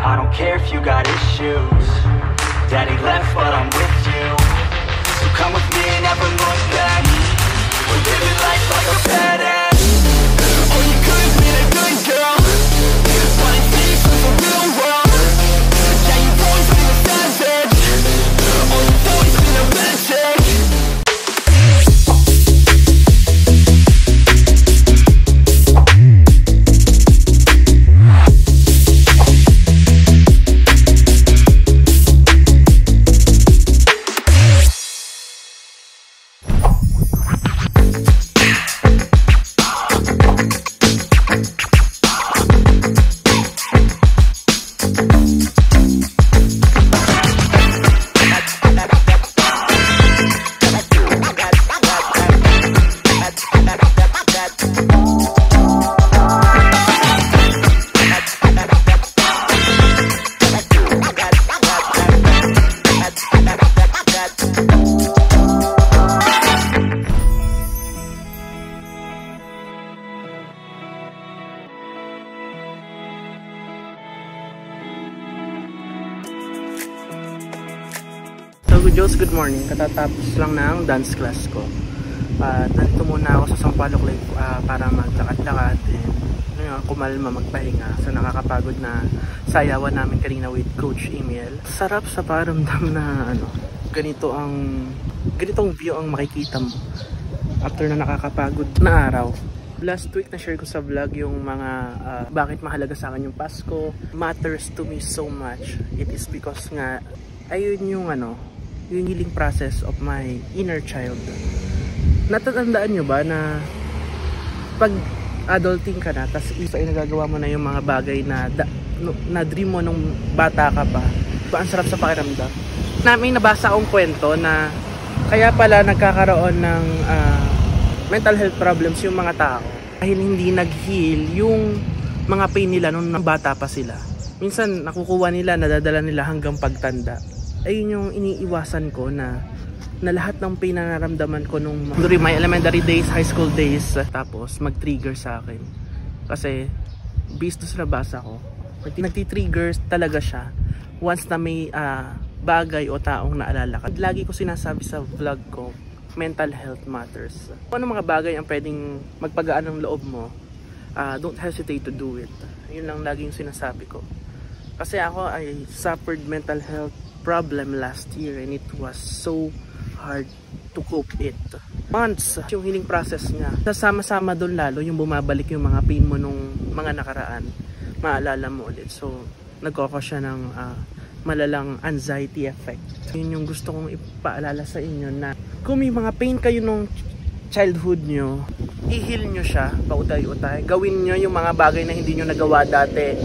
I don't care if you got issues. Daddy left but I'm with you. So come with me and never look back. We're living life like a badass. Oh, you could've been a good girl, but instead you took the real world. Yeah, you've always been a savage. Oh, you've always been a renegade. Good morning. Katatapos lang ng dance class ko. Nandito muna ako sa Sampaloc Lake para maglakad-lakad and kumalma, magpahinga. So nakakapagod na sayawan namin kanina with Coach Emil. Sarap sa paramdam na ganitong view ang makikita mo after na nakakapagod na araw. Last week na share ko sa vlog yung mga bakit mahalaga sa akin yung Pasko. Matters to me so much. It is because nga ayun yung yung healing process of my inner child. Natatandaan nyo ba na pag adulting ka na, tas isa ay nagagawa mo na yung mga bagay na dream mo nung bata ka pa, ang sarap sa pakiramdam. May nabasa akong kwento na kaya pala nagkakaroon ng mental health problems yung mga tao dahil hindi nag-heal yung mga pain nila nung bata pa sila. Minsan nakukuha nila, nadadala nila hanggang pagtanda. Ayun yung iniiwasan ko na lahat ng pain na naramdaman ko during my elementary days, high school days, tapos mag-trigger sa akin. Kasi based sa nabasa ko, nagti-trigger talaga siya once na may bagay o taong naalala ka. Lagi ko sinasabi sa vlog ko, mental health matters. Kung ano mga bagay ang pwedeng magpagaan ng loob mo, don't hesitate to do it. Yun lang laging sinasabi ko. Kasi ako I suffered mental health problem last year and it was so hard to cope it. Once yung healing process niya, sasama-sama doon lalo yung bumabalik yung mga pain mo nung mga nakaraan, maalala mo ulit. So nagkoko siya ng malalang anxiety effect. Yun yung gusto kong ipaalala sa inyo, na kung may mga pain kayo nung childhood nyo, i-heal nyo siya pautay-utay. Gawin nyo yung mga bagay na hindi nyo nagawa dati.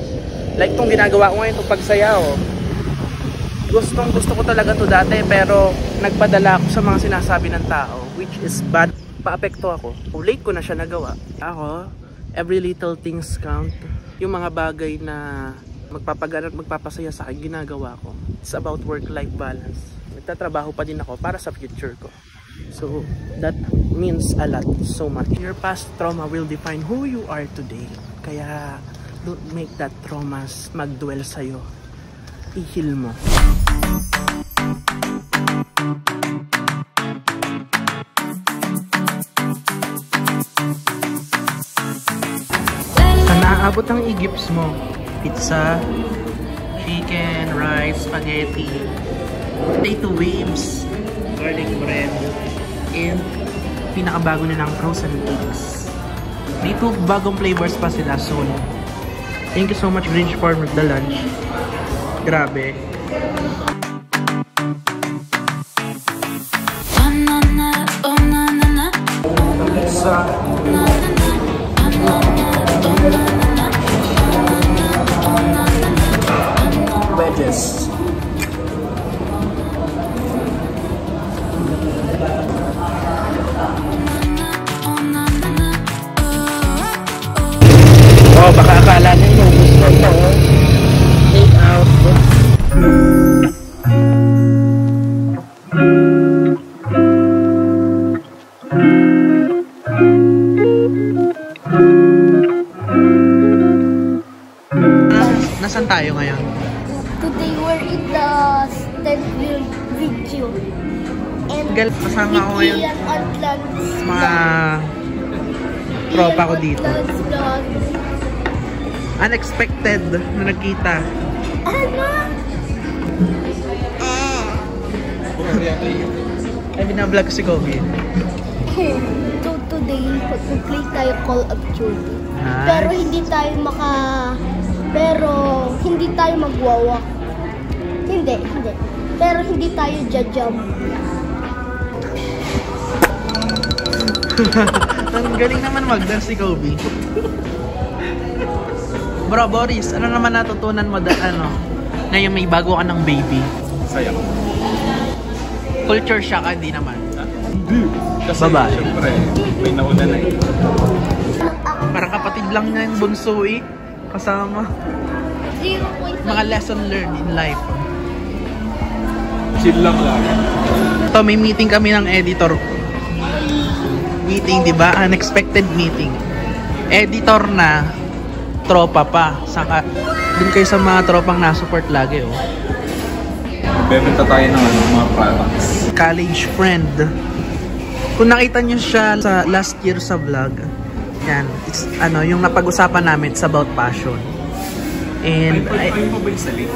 Like itong ginagawa ko ngayon, itong pagsayaw. Gusto ko talaga to dati, pero nagpadala ako sa mga sinasabi ng tao, which is bad. Paapekto ako. Late ko na siya nagawa. Ako, every little things count. Yung mga bagay na magpapagana at magpapasaya sa akin, ginagawa ko. It's about work-life balance. Nagtatrabaho pa din ako para sa future ko. So, that means a lot, so much. Your past trauma will define who you are today. Kaya, don't make that traumas mag-dwell sa'yo. I-heal mo. Naabot ang i-gifts mo. Pizza, chicken, rice, spaghetti, potato waves, garlic bread, and pinakabago nilang frozen cakes. May 2 bagong flavors pa sila soon. Thank you so much, Grinch, for the lunch. Grabe. Pizza. Wedges. Oh, baka akala nyo yung gusto nyo. Take out. Nasaan tayo ngayon? Today we're in the stand video. And Kasama ko ngayon mga tropa ko dito. Unexpected na nakita. Ano? Ay, binablog si Kobe. So today, mag-play tayo Call of Duty. Nice. Pero hindi tayo magwawak. Hindi. Pero hindi tayo jajump. Ang galing naman mag-dance si Kobe. Bro, Boris, ano naman natutunan mo ngayon may bago ka ng baby? Sayang. Culture shock, hindi naman. Hindi. Kasi Babae. syempre, may nauna na eh. Parang kapatid lang niya yung bunso eh. Kasama. 0.5. Mga lesson learned in life. Chill lang lang. Ito, may meeting kami ng editor. Meeting, di ba? Unexpected meeting. Editor na, tropa pa. Saka, dun kayo sa mga tropang nasupport lagi, oh. Bebenta tayo ng mga products. College friend. Kung nakita nyo siya sa last year sa vlog, yan, it's, yung napag-usapan namin, it's about passion. And, Ay pa ba yung salit?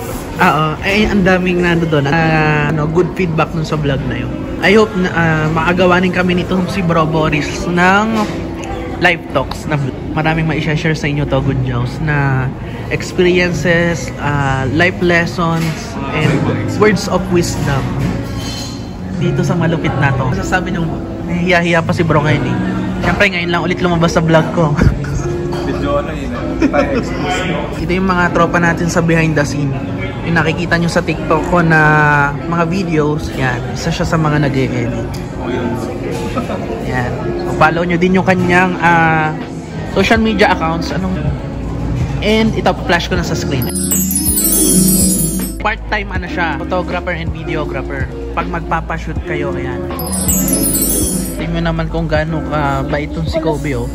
ang daming doon, good feedback dun sa vlog na yun. I hope na makagawanin kami nito si Bro Boris ng live talks na maraming ma-share sa inyo to, good Jows, na experiences, life lessons, and words of wisdom dito sa malupit na to. Sasabi nyo, nahihiya pa si Bro ngayon eh. Siyempre ngayon lang ulit lumabas sa vlog ko. Video tayo expose. Ito yung mga tropa natin sa behind the scene. Yung nakikita nyo sa TikTok ko na mga videos, yan, isa siya sa mga nag-e-edit. Yan. So, follow nyo din yung kanyang social media accounts. And ito, flash ko na sa screen. Part-time siya, photographer and videographer. Pag magpapashoot kayo, ayan. Tingnan naman kung gaano kabait itong si Kobe, oh.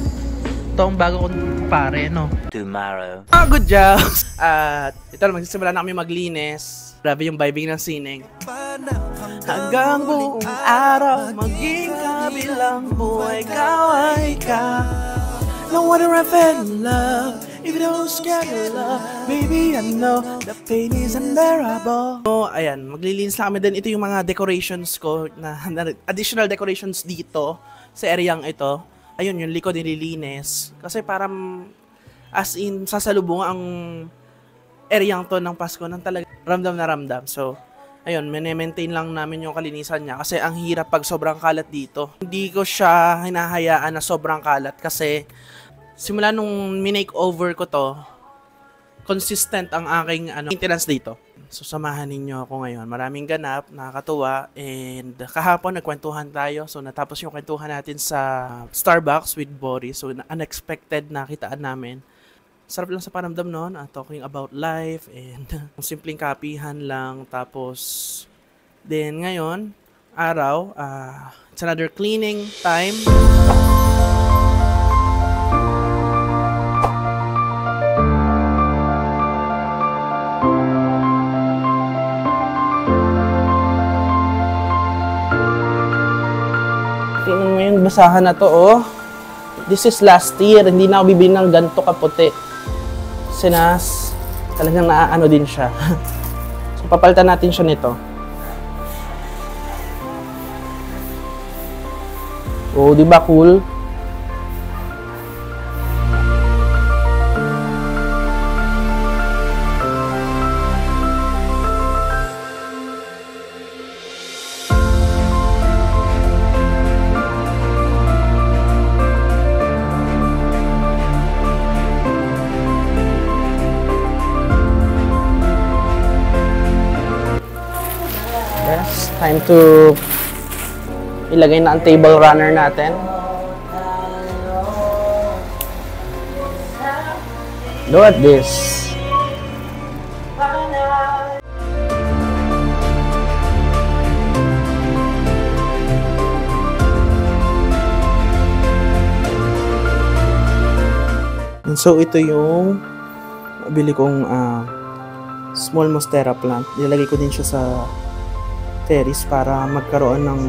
Ito ang bago kong pare, no? Tomorrow. Good job! At ito na, magsisimula na kami maglinis. Grabe yung vibing ng sining. Hanggang buong araw, maging kabilang buhay kaway ka. No wonder I fell in love. If you don't scare me love, baby, I know the pain is unbearable. So, ayan, maglilinis na kami din. Ito yung mga decorations ko, na additional decorations dito sa areang ito. Ayun, yung likod nililinis. Kasi parang, as in, sasalubong ang areang to ng Pasko ng talaga ramdam na ramdam. So, ayun, maintain lang namin yung kalinisan niya. Kasi ang hirap pag sobrang kalat dito. Hindi ko siya hinahayaan na sobrang kalat kasi simula nung minake-over ko to, consistent ang aking maintenance dito. So, samahan ninyo ako ngayon. Maraming ganap, nakakatuwa, and kahapon nagkwentuhan tayo. So, natapos yung kwentuhan natin sa Starbucks with Boris. So, unexpected na kitaan namin. Sarap lang sa paramdam noon, talking about life, and simpleng kapihan lang. Tapos, then ngayon, araw, it's another cleaning time. Tingnan mo yung basahan na to, oh. This is last year. Hindi na ako bibili ng ganito kaputi. Sinas, talagang naaano din siya. So, papalitan natin siya nito. Oh, di ba cool? Time to ilagay na ang table runner natin. Look at this. And so ito yung nabili kong small monstera plant. Ilalagay ko din siya sa terrace para magkaroon ng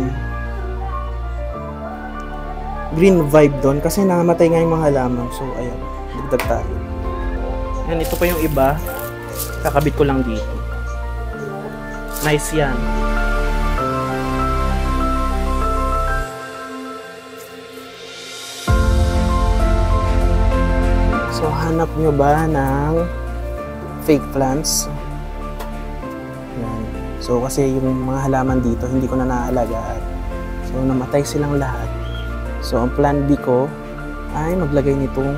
green vibe doon kasi namamatay nga yung mga halaman. So ayan, dagdag tayo. Yan, ito pa yung iba. Kakabit ko lang dito. Nice yan. So hanap nyo ba ng fake plants? Yan. So kasi yung mga halaman dito hindi ko na naaalagaan. So namatay silang lahat. So, ang plan B ko ay maglagay nitong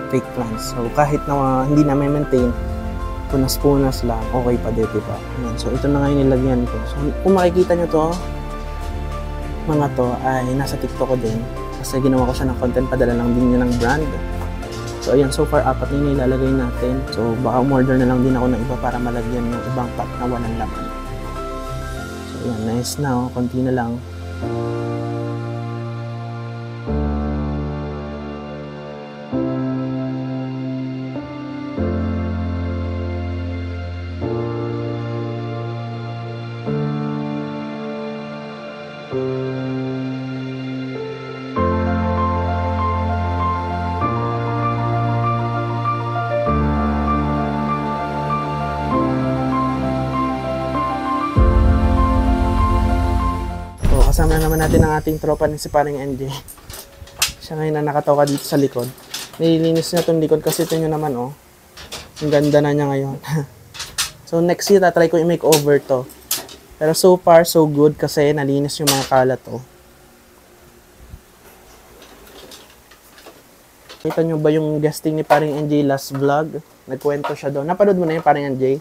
fake plants. So, kahit na hindi na may maintain, punas-punas lang, okay pa din, diba? Ayan. So, ito na nga yung nilagyan ko. So, kung makikita nyo to, mga to ay nasa TikTok ko din. Kasi ginawa ko siya ng content, padala lang din yun ng brand. So, ayan, so far, 4 na yung nilalagay natin. So, baka umorder na lang din ako ng iba para malagyan yung ibang pot na walang laman. So, ayan, nice na, konti na lang. Kasama naman natin ang ating tropa ni si Paring NJ. Siya ngayon na nakatoka dito sa likod. Nililinis niya itong likod kasi ito nyo naman, oh. Ang ganda na niya ngayon. So next year, tatry ko i-make over to. Pero so far, so good kasi nalinis yung mga kalat, oh. Kita nyo ba yung guesting ni Paring NJ last vlog? Nagkwento siya doon. Napanood mo na yung Paring NJ?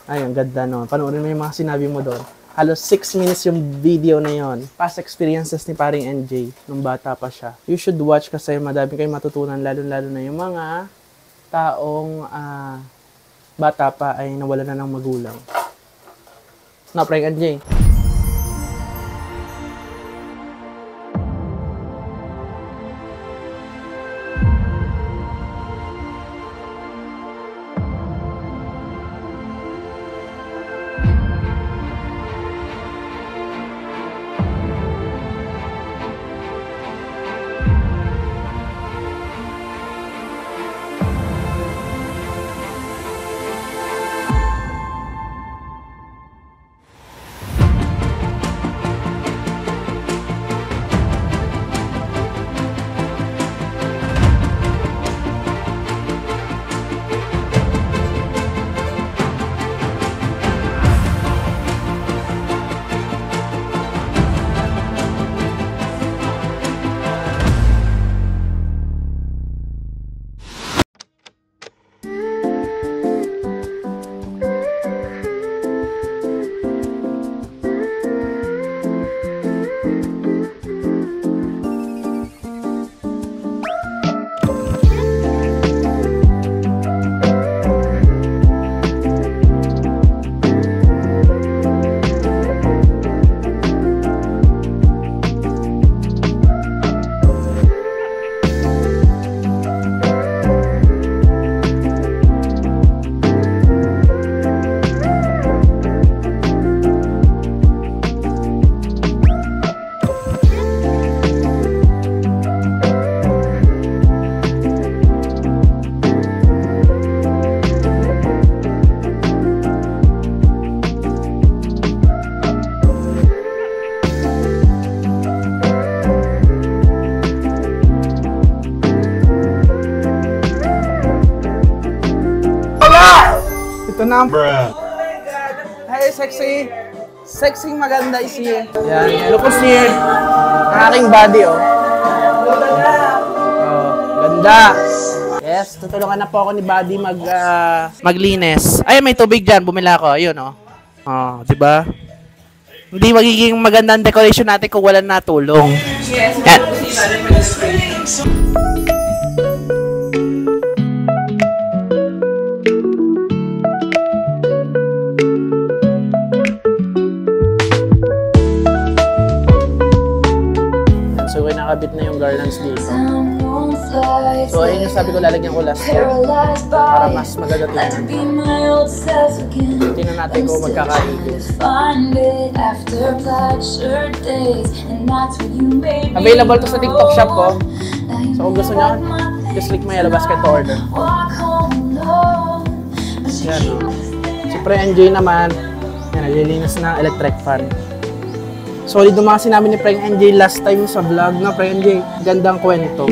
Ay, ang ganda, no? Panoorin mo yung mga sinabi mo doon. Halos 6 minutes yung video na yon. Past experiences ni Paring NJ nung bata pa siya. You should watch kasi madami kayong matutunan, lalo-lalo na yung mga taong bata pa ay nawala na ng magulang. No, Paring NJ. Ito na. Hey, sexy. Sexy maganda is here. Yan. Look who's here. Ang aking body, oh. Oh, ganda. Yes, tutulungan na po ako ni Buddy maglinis. Ay, may tubig dyan. Bumila ako. Ayun, oh. Oh, di ba? Hindi magiging magandang decoration natin kung walang natulong. Yes. Yan. So, nakabit na yung garlands dito. So ayun yung sabi ko, lalagyan ko last year para mas magagatinan. Tingnan natin kung magkakaigil. Available to sa TikTok shop ko. So kung gusto nyo, just click my yellow basket to order. Yan o. Si Pre NJ naman, yan, naglilinis na electric fan. Solid yung mga sinabi ni Pre NJ last time sa vlog na Pre NJ. Gandang kwento.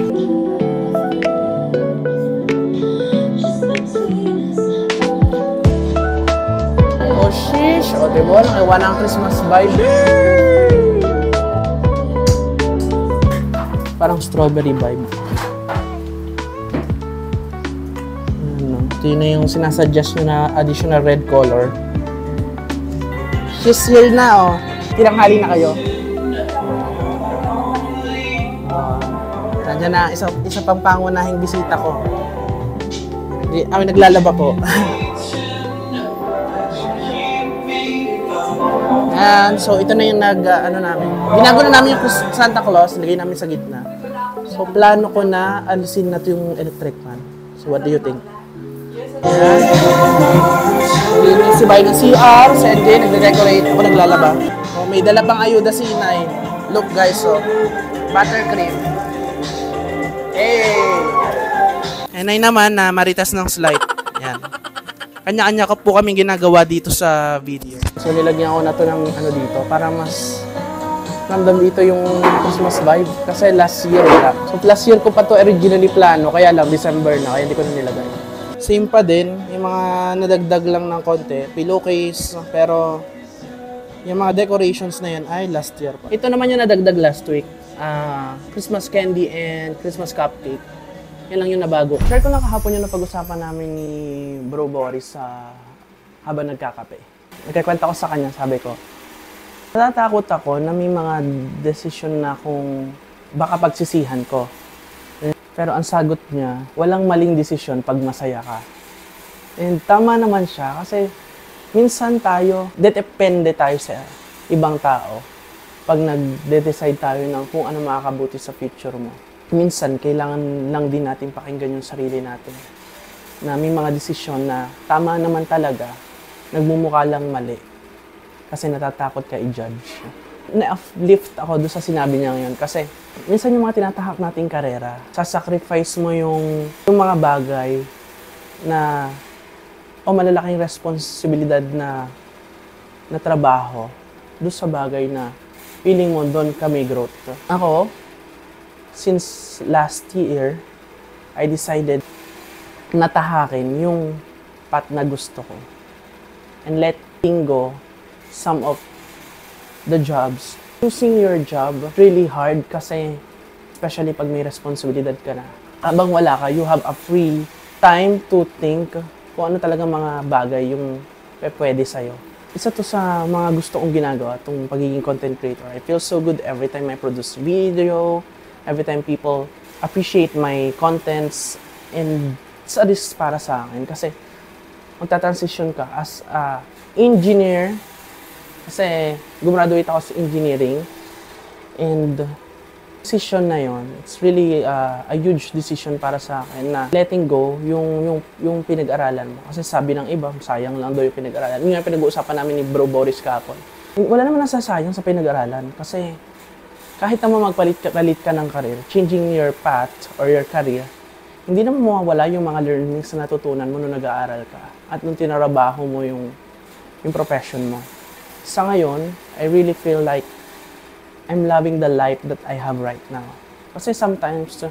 Oh shish! O diba? Nakiwa na ang Christmas vibe. Parang strawberry vibe. Ito yun na yung sinasuggest nyo na additional red color. She's here na oh. Tinanghali na kayo. Nandiyan na isa pang pangunahing bisita ko. Naglalaba po. And so ito na yung binago na namin yung Santa Claus, nilagay namin sa gitna. So plano ko na alisin na yung electric fan. So what do you think? Ayan. Si Bay ng CR, si NJ, nagde-decorate, ako naglalaba. So, may dala pang ayuda si Inay. Look guys, so, buttercream. Hey! Inay naman na maritas ng slide. Ayan. Kanya-kanya ko po kami ginagawa dito sa video. So, nilagyan ko na to ng dito para mas ramdam dito yung Christmas vibe. Kasi last year wala. So, last year ko pa to originally plano, kaya lang December na, kaya hindi ko na nilagay. Same pa din, yung mga nadagdag lang ng konti, pillowcase, pero yung mga decorations na yan ay last year pa. Ito naman yung nadagdag last week, Christmas candy and Christmas cupcake. Yan lang yung nabago. Share ko lang kahapon yung napag-usapan namin ni Bro Boris habang nagkakape. Nagkakwenta ko sa kanya, sabi ko, natatakot ako na may mga decision na kung baka pagsisihan ko. Pero ang sagot niya, walang maling desisyon pag masaya ka. And tama naman siya kasi minsan depende tayo sa ibang tao pag nag-decide tayo ng kung ano makakabuti sa future mo. Minsan, kailangan lang din natin pakinggan yung sarili natin. Na may mga desisyon na tama naman talaga, nagmumukha lang mali. Kasi natatakot ka i-judge. Na-uplift ako doon sa sinabi niya ngayon kasi minsan yung mga tinatahak nating karera, sasacrifice mo yung mga bagay na malalaking responsibilidad na trabaho doon sa bagay na feeling mo doon ka may growth. Ako, since last year, I decided na tahakin yung path na gusto ko and letting go some of the jobs. Choosing your job really hard kasi especially pag may responsibilidad ka na. Habang wala ka, you have a free time to think kung ano talaga mga bagay yung pwede sa'yo. Isa to sa mga gusto kong ginagawa, itong pagiging content creator. I feel so good every time I produce video, every time people appreciate my contents, and it's a risk para sa akin kasi magta-transition ka as a engineer. Kasi gumraduate ako sa engineering and decision na yon, it's really a huge decision para sa akin na letting go yung pinag-aralan mo. Kasi sabi ng iba, sayang lang daw yung pinag-aralan. Yung nga pinag-uusapan namin ni Bro Boris kahapon. Wala naman nasasayang sa pinag-aralan kasi kahit naman magpalit ka ng career, changing your path or your career, hindi naman mawawala yung mga learnings na natutunan mo nung nag-aaral ka at nung tinarabaho mo yung profession mo. Sa ngayon, I really feel like I'm loving the life that I have right now. Kasi sometimes,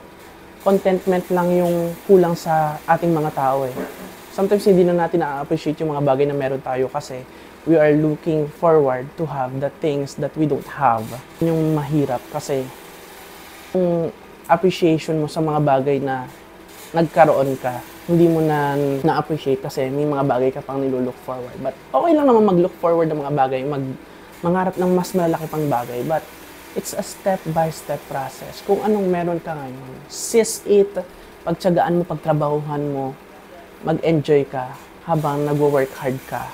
contentment lang yung kulang sa ating mga tao eh. Sometimes hindi na natin na-appreciate yung mga bagay na meron tayo kasi we are looking forward to have the things that we don't have. Yung mahirap kasi yung appreciation mo sa mga bagay na nagkaroon ka, hindi mo na-appreciate kasi may mga bagay ka pang nilook forward. But okay lang naman mag-look forward ng mga bagay, mangarap ng mas malaki pang bagay. But it's a step-by-step process. Kung anong meron ka ngayon, seize it, pagtiyagaan mo, pagtrabahuhan mo, mag-enjoy ka habang nag-work hard ka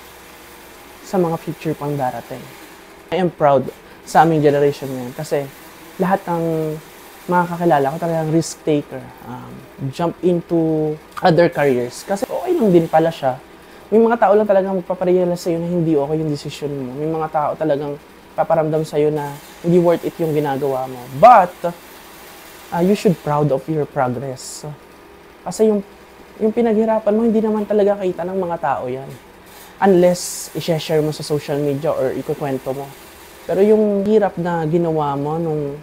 sa mga future pang darating. I am proud sa aming generation ngayon kasi lahat ng mga kakilala ko talagang risk taker. Jump into other careers. Kasi okay lang din pala siya. May mga tao lang talagang magpaparealize sa'yo na hindi okay yung decision mo. May mga tao talagang paparamdam sa'yo na hindi worth it yung ginagawa mo. But, you should proud of your progress. Kasi yung pinaghirapan mo, hindi naman talaga kita ng mga tao yan. Unless, i-share mo sa social media or ikukwento mo. Pero yung hirap na ginawa mo nung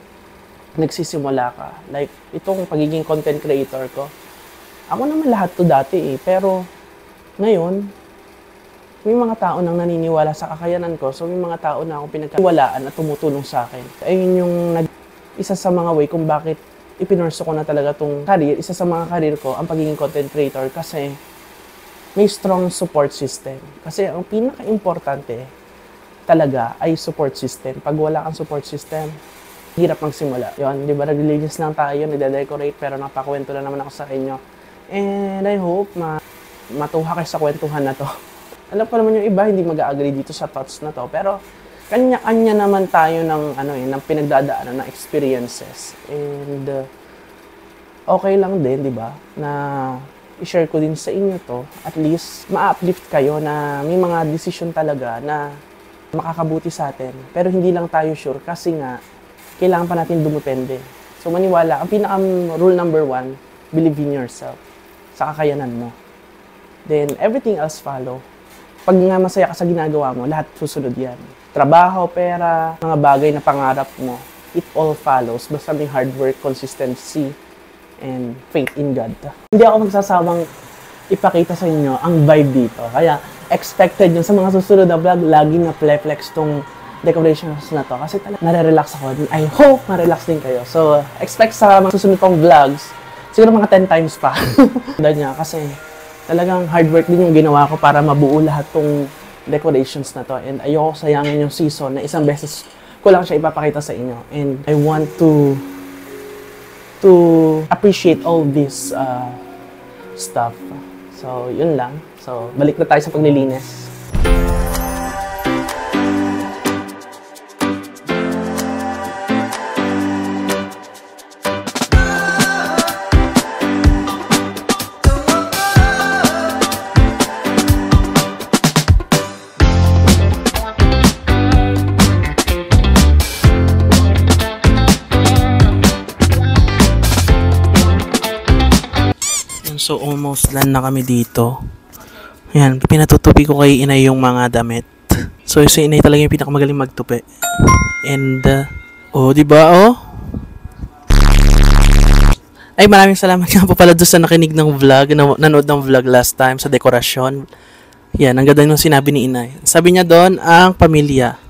nagsisimula ka, like itong pagiging content creator ko, ako naman lahat to dati pero ngayon, may mga tao nang naniniwala sa kakayanan ko, so may mga tao na akong pinagkatiwalaan at tumutulong sa akin. Ayun yung isa sa mga way kung bakit ipinurso ko na talaga tong career, isa sa mga career ko, ang pagiging content creator kasi may strong support system. Kasi ang pinaka-importante talaga ay support system. Pag wala kang support system, hirap magsimula. Yun, di ba, nag-religious lang tayo, nagde-decorate, pero napakwento na naman ako sa inyo. And I hope matuha kayo sa kwentuhan na to. Alam ko naman yung iba, hindi mag-agree dito sa thoughts na to, pero kanya-kanya naman tayo ng, ng pinagdadaanan, ng experiences. And okay lang din, di ba, na i-share ko din sa inyo to. At least, ma-uplift kayo na may mga decision talaga na makakabuti sa atin. Pero hindi lang tayo sure kasi nga, kailangan pa natin dumepende. So maniwala, ang pinaka-rule number 1, believe in yourself. Sa kakayanan mo. Then, everything else follow. Pag nga masaya ka sa ginagawa mo, lahat susunod yan. Trabaho, pera, mga bagay na pangarap mo, it all follows. Basta may hard work, consistency, and faith in God. Hindi ako magsasawang ipakita sa inyo ang vibe dito. Kaya, expected yun sa mga susunod na vlog, lagi na flex tong decorations na to. Kasi talaga, nare-relax ako. I hope ma-relax din kayo. So, expect sa mga susunod kong vlogs, siguro mga 10 times pa. Dahil niya, kasi talagang hard work din yung ginawa ko para mabuo lahat tong decorations na to. And ayoko sayangin yung season na isang beses ko lang siya ipapakita sa inyo. And I want to appreciate all this stuff. So, yun lang. So, balik na tayo sa paglilinis. So, almost done na kami dito. Ayan, pinatutupi ko kay inay yung mga damit. So, si inay talaga yung pinakamagaling magtupi. And, diba, Ay, maraming salamat nga po pala doon sa nakinig ng vlog, nanood ng vlog last time sa dekorasyon. Yan, ang ganda yung sinabi ni inay. Sabi niya doon, ang pamilya,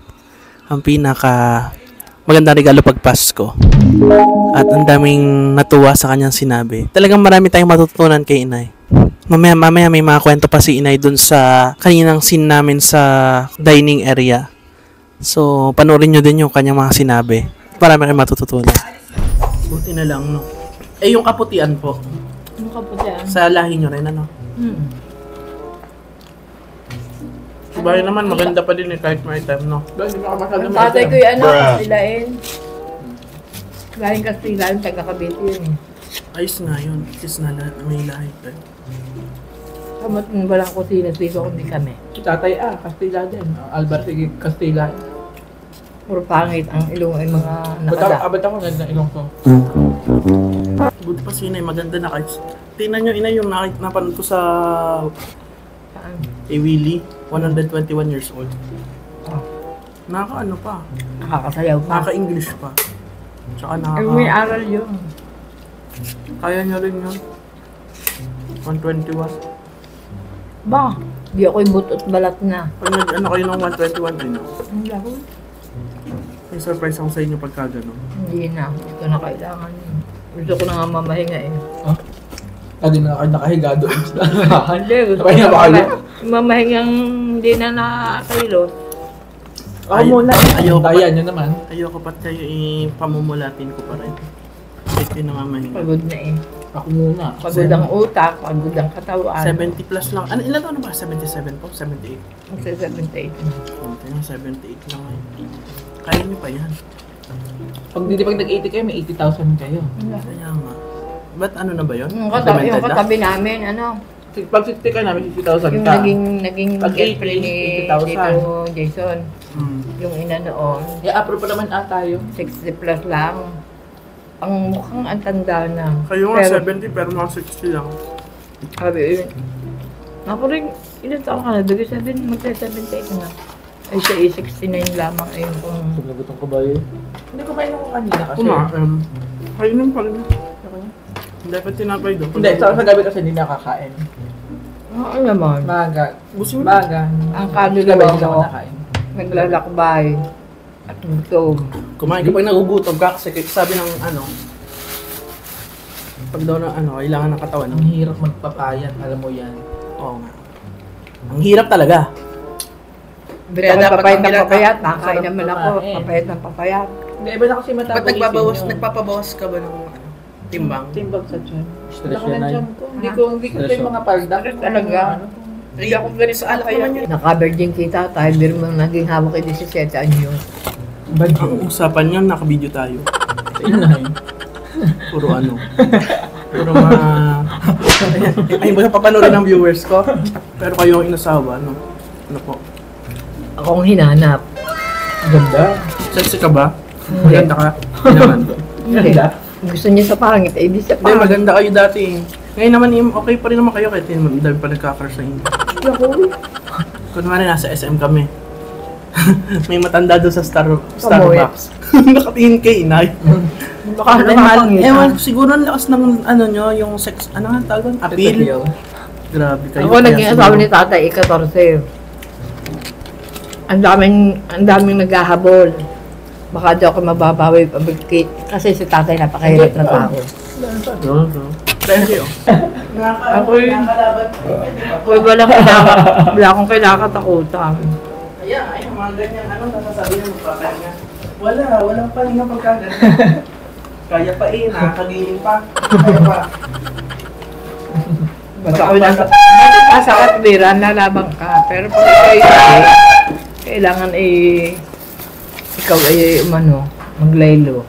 ang pinaka magandang regalo pag Pasko. At ang daming natuwa sa kanyang sinabi. Talagang marami tayong matutunan kay inay. Mamaya may mga kwento pa si inay dun sa kaninang scene namin sa dining area. So, panoorin nyo din yung kanyang mga sinabi. Marami kayong matututunan. Buti na lang, no? Yung kaputian po. Ano kaputian? Sa lahi nyo rin, ano? Sabay naman, maganda pa din kahit may time, no? Ang tatay ko yung Kastilain. Galing Kastilain, taga-Cavite yun Ayos nga yun. Is na may lahi tayo. Kamot ng walang kusina, dito kundi kami. Si tatay Kastila din. Albert Kastila. Puro pangit ang ilong ay mga nakada. Ba't ako ganda ilong ko? Buti pa si inay, maganda na kahit. Tingnan nyo inay yung napanood ko sa Willie, 121 years old. Nakaka-ano pa? Nakakasayaw pa. Nakaka-English pa. Tsaka May aral yun. Kaya nyo rin yun. 121. Ba? Di ako yung butot balat na. Pag nag-ano kayo ng 121 din. Hindi ako. May surprise ako sa inyo pagka gano'n. Hindi na. Hindi ko na kailangan yun. Gusto ko na nga mamahinga Lagi na nakahiga doon. Hindi. Gusto ko Pahinga ba kayo? mamahingang hindi na nakakailos. Ako muna. Ayoko pa. Ayan, yun naman. Ayoko pa kayo ipamumulatin ko pa rin. Kahit yun nangamahinga. Pagod na Ako muna. Pagod ang utak, pagod ang katawan. 70 plus lang. Ano, ilan taon na ba? 77 po? 78? Magsa 78. Okay, 78 lang ngayon. Kaya niyo pa yan. Pag nag-80 kayo, may 80,000 kayo. Kaya nga. Ba't ano na ba yun? Yung Implemented na? katabi namin, ano? Pag 60 ka namin, 60,000 Yung ka. naging Pag girlfriend ni 80,000. Tito Jason. Hmm. Yung ina noon, I-approve pa naman ata yun. 60 plus lang. Ang mukhang ang tanda na. Kayo nga 70 pero mga 60 lang. Sabi yun. Ako rin, ilan taon ka na? Dagi 78 na. Ay siya 69 lamang ayun kung... Nagutom ko ba yun? Hindi ko kain ako kanina kasi. Kainin pa rin. Dapat tinapay doon. Hindi, sa gabi kasi hindi nakakain. Oo naman. Maga. Gusto mo? Maga. Ang Gabi kaluluwa hindi ako ko, nakain. naglalakbay. At gutom. Kumain kapag nagugutom ka kasi sabi ng ano, pag daw na ano, kailangan ng katawan. Ang hirap magpapayat, alam mo yan. Oo nga. Ang hirap talaga. Kaya dapat papayat ang ng papayat. Nakain sarap naman ako. kumain. Papayat ng papayat. Hindi, iba na kasi metabolism yun. nagpapabawas ka ba ng ano, timbang? Timbang sa tiyan. Stress Laki yan ng ay. tiyan ko. Hindi ko yung mga paldak. Talaga. Hindi ako ganito sa alak naman yun. Naka-virgin kita, tayo bir mo naging hawak kay 17 anyos. Ang usapan yun, naka-video tayo. Inay. Puro ano. Puro mga... Ay, ba papanorin ng viewers ko? Pero kayo ang inasawa, ano? Ano po? Ako ang hinanap. Ganda. Sexy ka ba? Hindi. Maganda ka? Hindi naman. Hindi. Gusto niya sa pangit, eh di sa Hindi, pangit. maganda kayo dati eh. Ngayon naman, okay pa rin naman kayo kahit hindi dami pa nagkakar sa inyo. Kunwari, nasa SM kami. May matanda doon sa Starbucks. Nakatingin kay inay. Baka naman Ewan, siguro ang lakas ng ano nyo, yung sex, ano nga tawag? Appeal. Grabe kayo. Ako naging asawa ni tatay, 14. Ang daming naghahabol. Baka di ako mababawi pabigkit. Kasi si tatay napakahirap na tao. Thank you. Ako'y wala akong kinakatakutan. Kaya, ay, mga ganyan, ano, nasasabi ng magpapahinga. Walang pahinga pagkaganyan. Kaya pa eh, nakakagiling pa. Kaya pa. Basta ako nasa katwiran, lalabang ka. Pero pag kailangan ikaw ay maglaylo.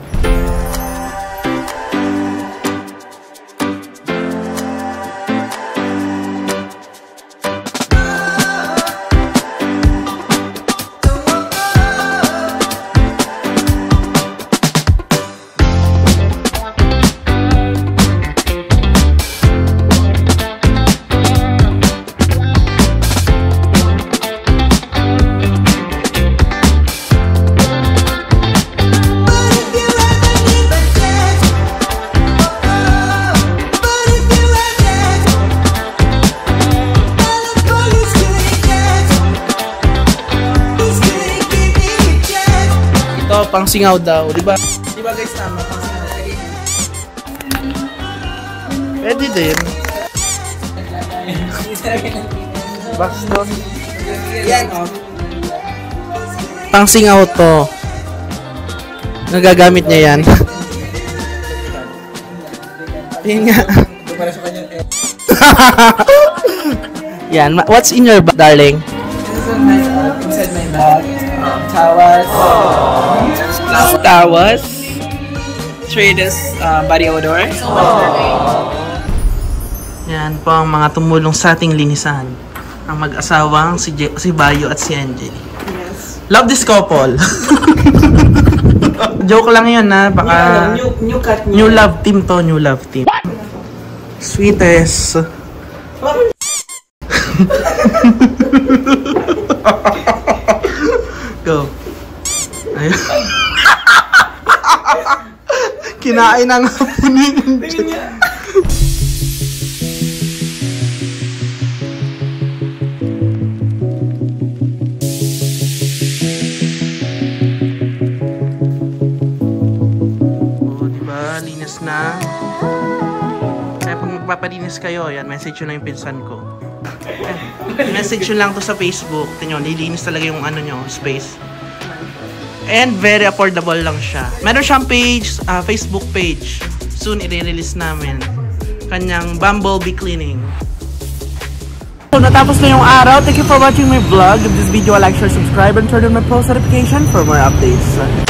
Ito, pang singaw daw, di ba? Di ba guys, tama, pang singaw. Pwede din. Bastos. Yan, oh. Pang singaw to. Nagagamit niya yan. Yan nga. Yan, what's in your bag, darling? Inside my bag. Tawas. Tawas. Traders body odor. Yan po ang mga tumulong sa ating linisan. Ang mag-asawang si Bayo at si NJ. Yes. Love this couple. Joke lang yun na baka new love team to, new love team. Sweetest. Go. Ayun. Kinain ng hapon ni NJ. Linis na. Kaya pag magpapalinis kayo, yan, message nyo lang yung pinsan ko. Message nyo lang to sa Facebook. Tingnan nyo, lilinis talaga yung ano nyo, space. And very affordable lang siya. Meron siyang page, Facebook page. Soon, i-release namin. Kanyang Bumblebee Cleaning. So, natapos na yung araw. Thank you for watching my vlog. If this video, like, share, subscribe, and turn on my post notification for more updates.